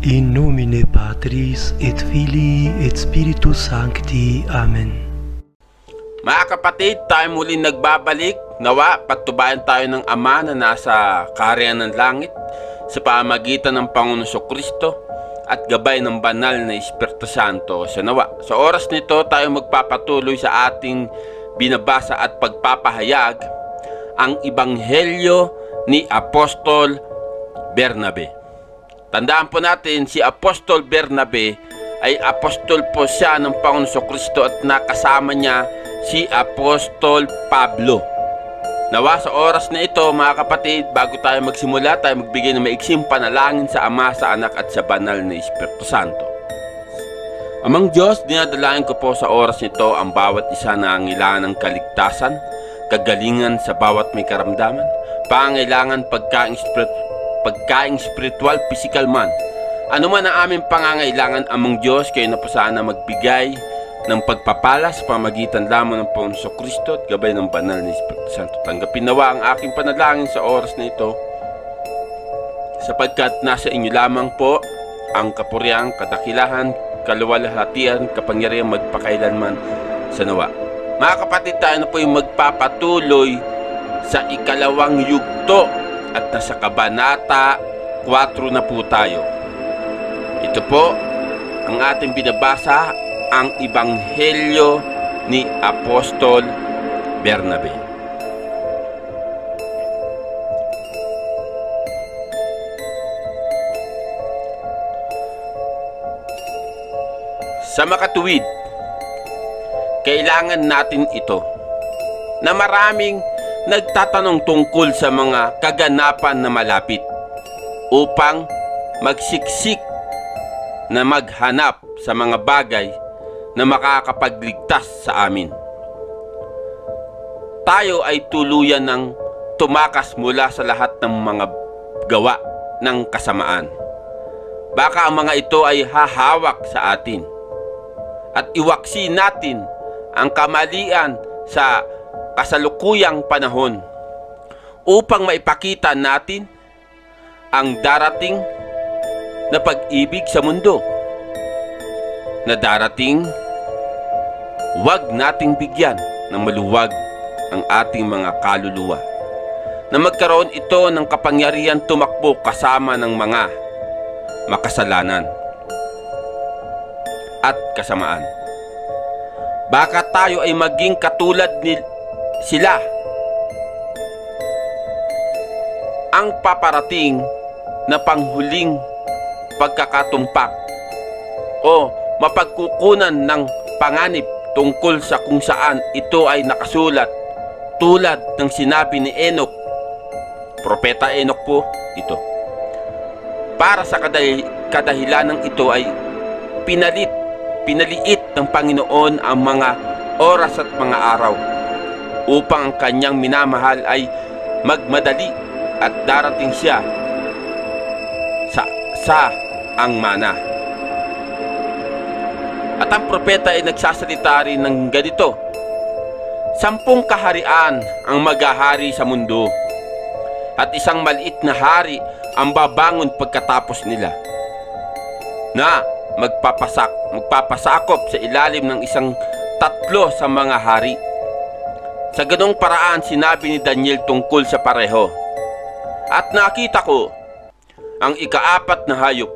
In nomine Patris et Filii et Spiritus Sancti. Amen. Mga kapatid, tayo muli nagbabalik. Nawa, pagtubayan tayo ng Ama na nasa kaharian ng langit sa pamamagitan ng Panginoong Kristo at gabay ng banal na Espiritu Santo sa nawa. Sa oras nito, tayo magpapatuloy sa ating binabasa at pagpapahayag ang Ebanghelyo ni Apostol Bernabe. Tandaan po natin, si Apostol Bernabe ay apostol po siya ng Panginoong Kristo at nakasama niya si Apostol Pablo. Nawa sa oras na ito, mga kapatid, bago tayo magsimula, tayo magbigay ng maiksing panalangin sa Ama, sa Anak at sa Banal na Espiritu Santo. Amang Diyos, dinadalangin ko po sa oras nito ang bawat isa na nangangailangan ng kaligtasan, kagalingan sa bawat may karamdaman, pangangailangan pagkaing spiritual, physical man. Ano man ang aming pangangailangan, amang Diyos, kayo na po sana magbigay ng pagpapala sa pamagitan lamang ng Panginoong Kristo at gabay ng banal na Espiritu Santo. Tanggapin nawa ang aking panalangin sa oras na ito, sapagkat nasa inyo lamang po ang kapurihan, kadakilahan, kaluwalhatian, kapangyarihan magpakailanman sa nawa. Mga kapatid, tayo na po yung magpapatuloy sa ikalawang yugto at nasa Kabanata 4 na po tayo. Ito po ang ating binabasa, ang Ebanghelyo ni Apostol Bernabe. Sa makatuwid, kailangan natin ito na maraming nagtatanong tungkol sa mga kaganapan na malapit upang magsiksik na maghanap sa mga bagay na makakapagligtas sa amin. Tayo ay tuluyan ng tumakas mula sa lahat ng mga gawa ng kasamaan. Baka ang mga ito ay hahawak sa atin at iwaksi natin ang kamalian sa kasalukuyang panahon upang maipakita natin ang darating na pag-ibig sa mundo na darating. Huwag nating bigyan ng maluwag ang ating mga kaluluwa na magkaroon ito ng kapangyarihan tumakbo kasama ng mga makasalanan at kasamaan. Baka tayo ay maging katulad ni sila. Ang paparating na panghuling pagkakatumpak o mapagkukunan ng panganib tungkol sa kung saan ito ay nakasulat, tulad ng sinabi ni Enoch, Propeta Enoch po ito. Para sa kadahilanang ito ay pinaliit ng Panginoon ang mga oras at mga araw upang ang kanyang minamahal ay magmadali at darating siya sa ang mana. At ang propeta ay nagsasalita rin ng ganito: 10 kaharian ang maghahari sa mundo at isang maliit na hari ang babangon pagkatapos nila, na magpapasakop sa ilalim ng isang 3 sa mga hari. Sa ganong paraan sinabi ni Daniel tungkol sa pareho. At nakita ko ang ika-4 na hayop,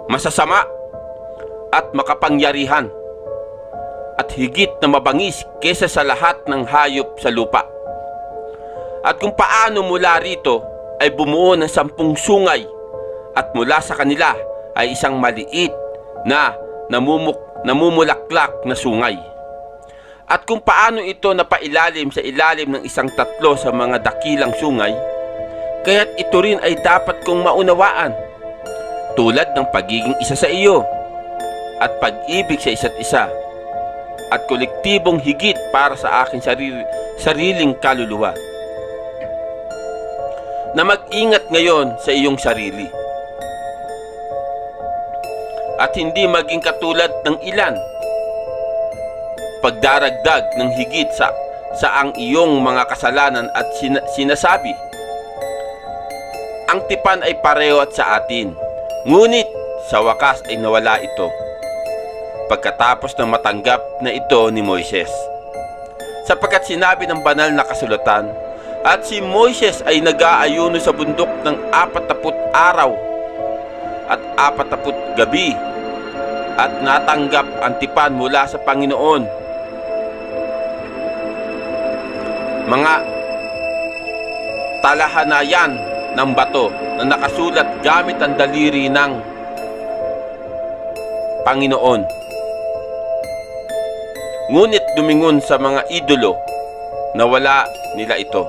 masasama at makapangyarihan at higit na mabangis kesa sa lahat ng hayop sa lupa. At kung paano mula rito ay bumuo ng 10 sungay at mula sa kanila ay isang maliit na namumulaklak na sungay. At kung paano ito napailalim sa ilalim ng isang 3 sa mga dakilang sungay, kaya't ito rin ay dapat kong maunawaan, tulad ng pagiging isa sa iyo at pag-ibig sa isa't isa at kolektibong higit para sa aking sariling kaluluwa, na mag-ingat ngayon sa iyong sarili at hindi maging katulad ng ilan, pagdaragdag ng higit sa ang iyong mga kasalanan at sinasabi, ang tipan ay pareho at sa atin, Ngunit sa wakas ay nawala ito pagkatapos na matanggap na ito ni Moises. Sapagkat sinabi ng banal na kasulatan, at si Moises ay nag-aayuno sa bundok ng 40 araw at 40 gabi at natanggap ang tipan mula sa Panginoon. Mga talahanayan ng bato na nakasulat gamit ang daliri ng Panginoon. Ngunit dumingon sa mga idolo na wala nila ito.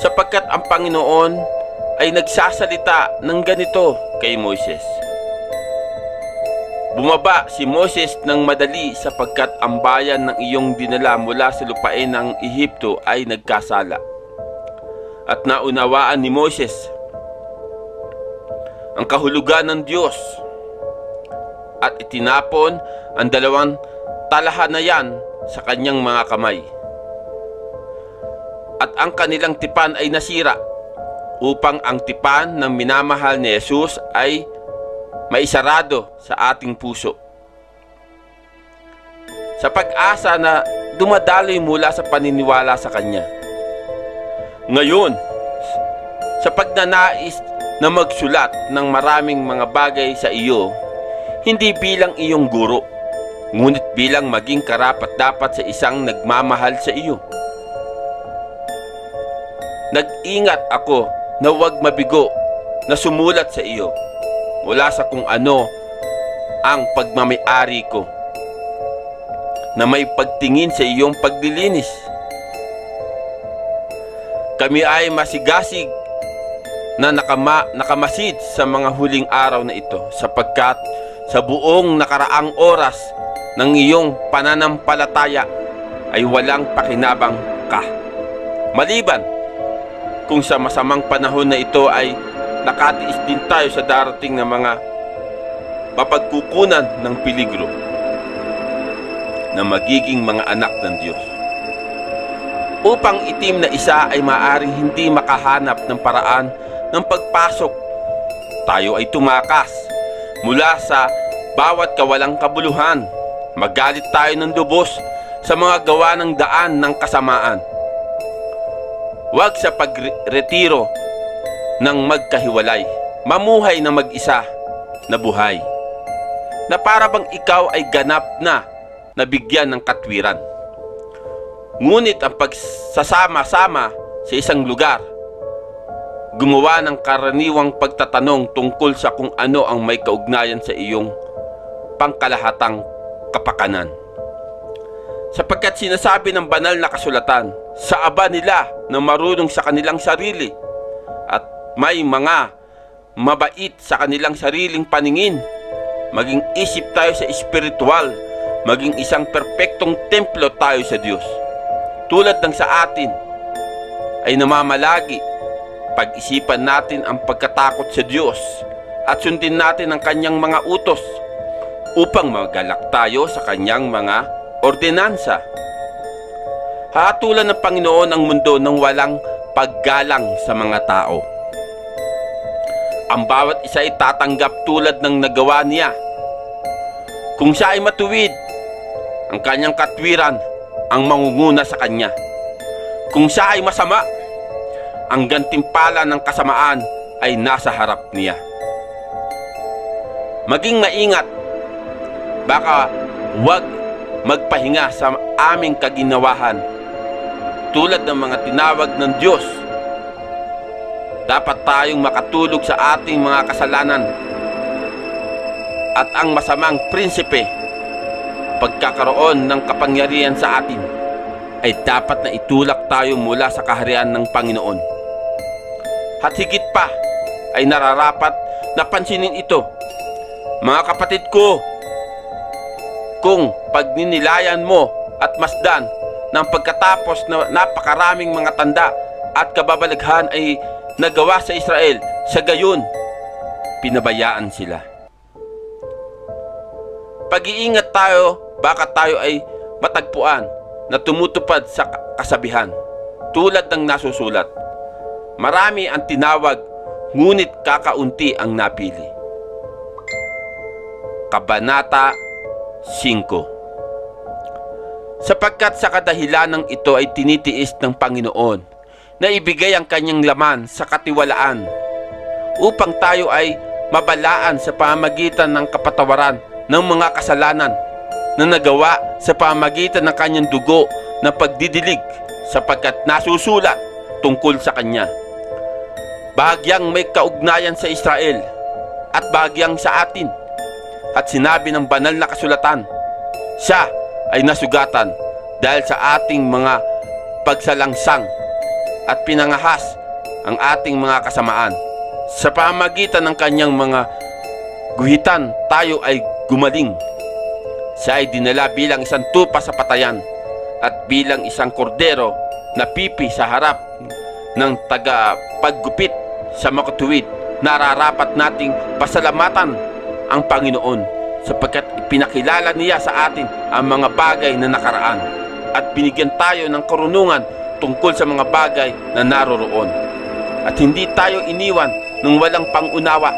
Sapagkat ang Panginoon ay nagsasalita ng ganito kay Moises. Bumaba si Moises ng madali sapagkat ang bayan ng iyong dinala mula sa lupain ng Ehipto ay nagkasala. At naunawaan ni Moises ang kahulugan ng Diyos at itinapon ang 2 talahanayan sa kanyang mga kamay. At ang kanilang tipan ay nasira upang ang tipan ng minamahal ni Jesus ay maisarado sa ating puso. Sa pag-asa na dumadaloy mula sa paniniwala sa Kanya. Ngayon, sa pagnanais na magsulat ng maraming mga bagay sa iyo, hindi bilang iyong guro, ngunit bilang maging karapat-dapat sa isang nagmamahal sa iyo. Nag-ingat ako na huwag mabigo na sumulat sa iyo mula sa kung ano ang pagmamay-ari ko, na may pagtingin sa iyong paglilinis. Kami ay masigasig na nakamasid sa mga huling araw na ito, sapagkat sa buong nakaraang oras ng iyong pananampalataya ay walang pakinabang ka. Maliban kung sa masamang panahon na ito ay nakatiis din tayo sa darating na mga mapagkukunan ng peligro na magiging mga anak ng Diyos. Upang itim na isa ay maaring hindi makahanap ng paraan ng pagpasok, tayo ay tumakas mula sa bawat kawalang kabuluhan. Magalit tayo ng lubos sa mga gawa ng daan ng kasamaan. Huwag sa pagretiro ng magkahiwalay, mamuhay na mag-isa na buhay, na para bang ikaw ay ganap na nabigyan ng katwiran. Ngunit ang pagsasama-sama sa isang lugar, gumawa ng karaniwang pagtatanong tungkol sa kung ano ang may kaugnayan sa iyong pangkalahatang kapakanan. Sapagkat sinasabi ng banal na kasulatan, sa aba nila na marunong sa kanilang sarili at may mga mabait sa kanilang sariling paningin, maging isip tayo sa espiritual, maging isang perpektong templo tayo sa Diyos. Tulad ng sa atin ay namamalagi, pag-isipan natin ang pagkatakot sa Diyos at sundin natin ang kanyang mga utos upang magalak tayo sa kanyang mga ordinansa. Hatulan ng Panginoon ang mundo ng walang paggalang sa mga tao. Ang bawat isa ay tatanggap tulad ng nagawa niya. Kung siya ay matuwid, ang kanyang katwiran ang mangunguna sa kanya. Kung siya ay masama, ang gantimpala ng kasamaan ay nasa harap niya. Maging maingat, baka huwag magpahinga sa aming kaginawahan tulad ng mga tinawag ng Diyos. Dapat tayong makatulog sa ating mga kasalanan at ang masamang prinsipe, pagkakaroon ng kapangyarihan sa atin, ay dapat na itulak tayo mula sa kaharian ng Panginoon. At higit pa ay nararapat na pansinin ito, mga kapatid ko, kung pagninilayan mo at masdan ng pagkatapos na napakaraming mga tanda at kababalaghan ay nagawa sa Israel, sa gayon pinabayaan sila. Pag-iingat tayo, baka tayo ay matagpuan na tumutupad sa kasabihan tulad ng nasusulat. Marami ang tinawag, ngunit kakaunti ang napili. Kabanata 5. Sapagkat sa kadahilan ng ito ay tinitiis ng Panginoon na ibigay ang kanyang laman sa katiwalaan upang tayo ay mabalaan sa pamamagitan ng kapatawaran ng mga kasalanan na nagawa sa pamamagitan ng kanyang dugo na pagdidilig, sapagkat nasusulat tungkol sa kanya. Bahagyang may kaugnayan sa Israel at bahagyang sa atin. At sinabi ng banal na kasulatan, siya ay nasugatan dahil sa ating mga pagsalangsang at pinangahas ang ating mga kasamaan. Sa pamamagitan ng kanyang mga guhitan tayo ay gumaling. Siya ay dinala bilang isang tupa sa patayan at bilang isang kordero na pipi sa harap ng tagapaggupit sa makatuwid. Nararapat nating pasalamatan ang Panginoon sapagkat ipinakilala niya sa atin ang mga bagay na nakaraan at binigyan tayo ng karunungan tungkol sa mga bagay na naroroon. At hindi tayo iniwan ng walang pangunawa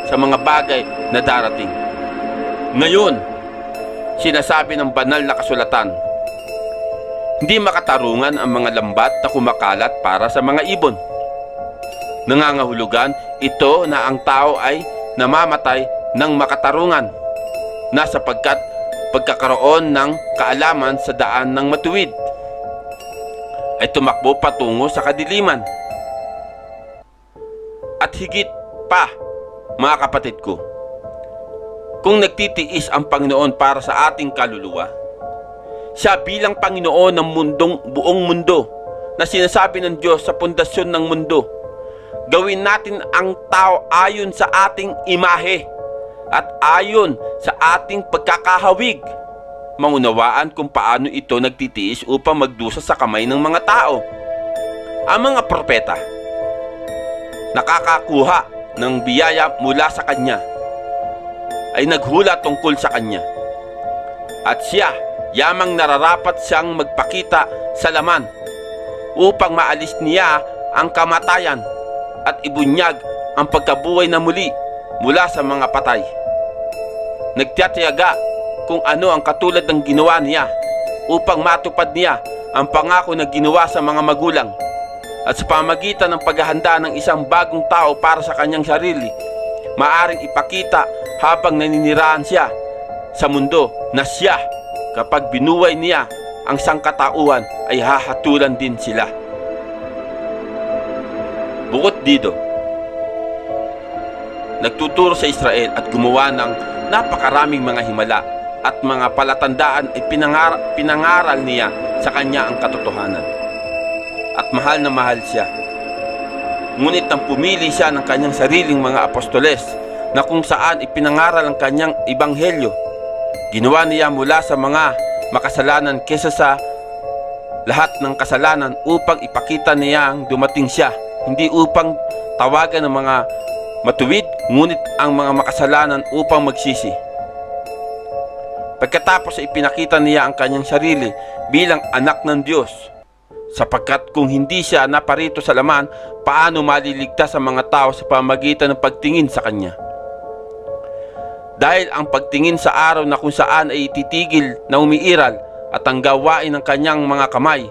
sa mga bagay na darating. Ngayon, sinasabi ng banal na kasulatan, hindi makatarungan ang mga lambat na kumakalat para sa mga ibon. Nangangahulugan ito na ang tao ay namamatay ng makatarungan na sapagkat pagkakaroon ng kaalaman sa daan ng matuwid ay tumakbo patungo sa kadiliman. At higit pa, mga kapatid ko, kung nagtitiis ang Panginoon para sa ating kaluluwa, siya bilang Panginoon ng buong mundo na sinasabi ng Diyos sa pundasyon ng mundo, gawin natin ang tao ayon sa ating imahe at ayon sa ating pagkakahawig. Maunawaan kung paano ito nagtitiis upang magdusa sa kamay ng mga tao. Ang mga propeta nakakakuha ng biyaya mula sa kanya ay naghula tungkol sa kanya, at siya yamang nararapat siyang magpakita sa laman upang maalis niya ang kamatayan at ibunyag ang pagkabuhay na muli mula sa mga patay. Nagtitiyaga kung ano ang katulad ng ginawa niya upang matupad niya ang pangako na ginawa sa mga magulang, at sa pamagitan ng paghahanda ng isang bagong tao para sa kanyang sarili, maaring ipakita habang naninirahan siya sa mundo na siya, kapag binuhay niya ang sangkatauhan, ay hahatulan din sila. Bukod dito, nagtuturo sa Israel at gumawa ng napakaraming mga himala at mga palatandaan ay pinangaral niya sa kanya ang katotohanan. At mahal na mahal siya. Ngunit nang pumili siya ng kanyang sariling mga apostoles na kung saan ipinangaral ang kanyang ebanghelyo, ginawa niya mula sa mga makasalanan kesa sa lahat ng kasalanan upang ipakita niyang dumating siya, hindi upang tawagan ng mga matuwid, ngunit ang mga makasalanan upang magsisi. Pagkatapos ay ipinakita niya ang kanyang sarili bilang anak ng Diyos, sapagkat kung hindi siya naparito sa laman, paano maliligtas ang mga tao sa pamamagitan ng pagtingin sa kanya? Dahil ang pagtingin sa araw na kung saan ay titigil na umiiral at ang gawain ng kanyang mga kamay,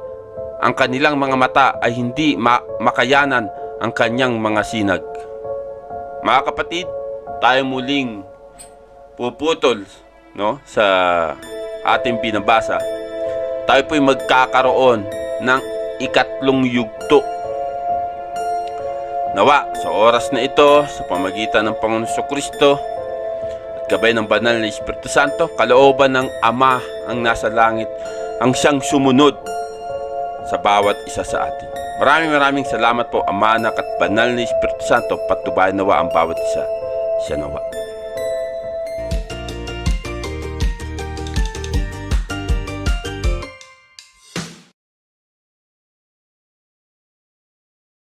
ang kanilang mga mata ay hindi makayanan ang kanyang mga sinag. Mga kapatid, tayo muling puputol sa ating binabasa. Tayo po'y magkakaroon ng ikatlong yugto. Nawa sa oras na ito, sa pamagitan ng Panginoon Kristo at gabay ng banal na Espiritu Santo, kalooban ng Ama ang nasa langit ang siyang sumunod sa bawat isa sa atin. Maraming salamat po, Ama, Anak at banal na Espiritu Santo, patubayan nawa ang bawat isa. Siya nawa.